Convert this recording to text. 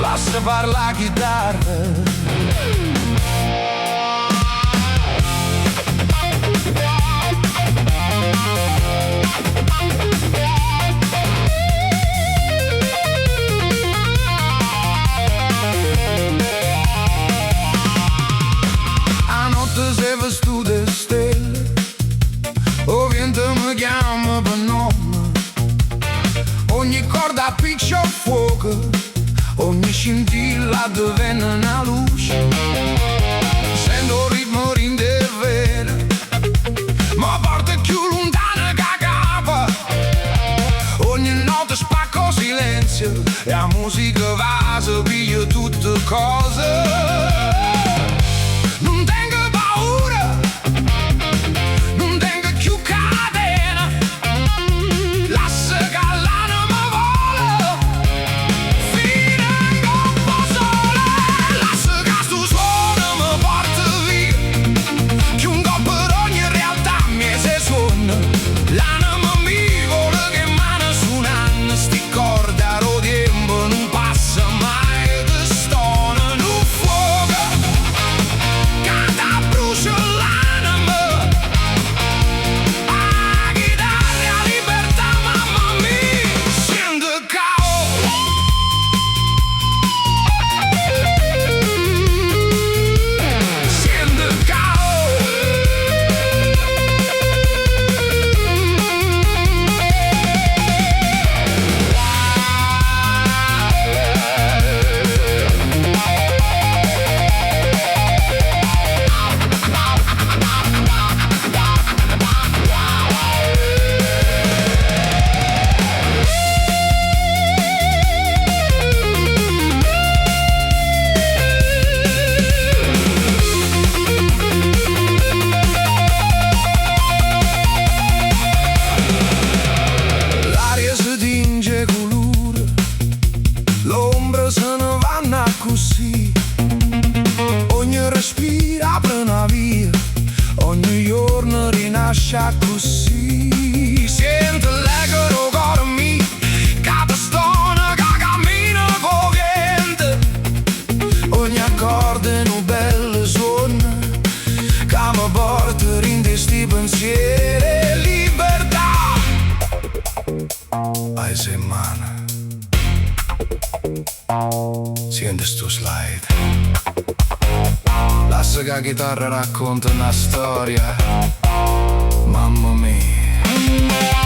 Lascia far la chitarra. A notte se vestuto stelle, o vento mi chiama per nome, ogni corda appiccia fuoco, ogni scintilla diventa una luce. Sento il ritmo rinde vero, ma porta più lontana che capa. Ogni notte spacco silenzio e la musica va, si piglia tutte cose. Non tengo paura, non tengo più catena, lascia che l'anima vola fino in coppa sola. Lascia che sto suono mi porta via, che un colpo per ogni realtà mi se suona. L'anima mi vuole che mano suonando sti corde a tempo non passa mai, che stona non fuoco che ti brucia l'anima. A chitarra a libertà, mamma mia, scende cao. Scende cao. L'aria si tinge colore, l'ombra se ne vanno così. Ogni respiro apre una via, ogni giorno rinasce così. Sento l'eco cuore mio, che ti stona, che cammina con vento. Ogni accordo è un bel suono, che mi porta in questi pensieri e libertà. Ai settimana, senti sto slide, lascia che la chitarra racconta una storia, mamma mia.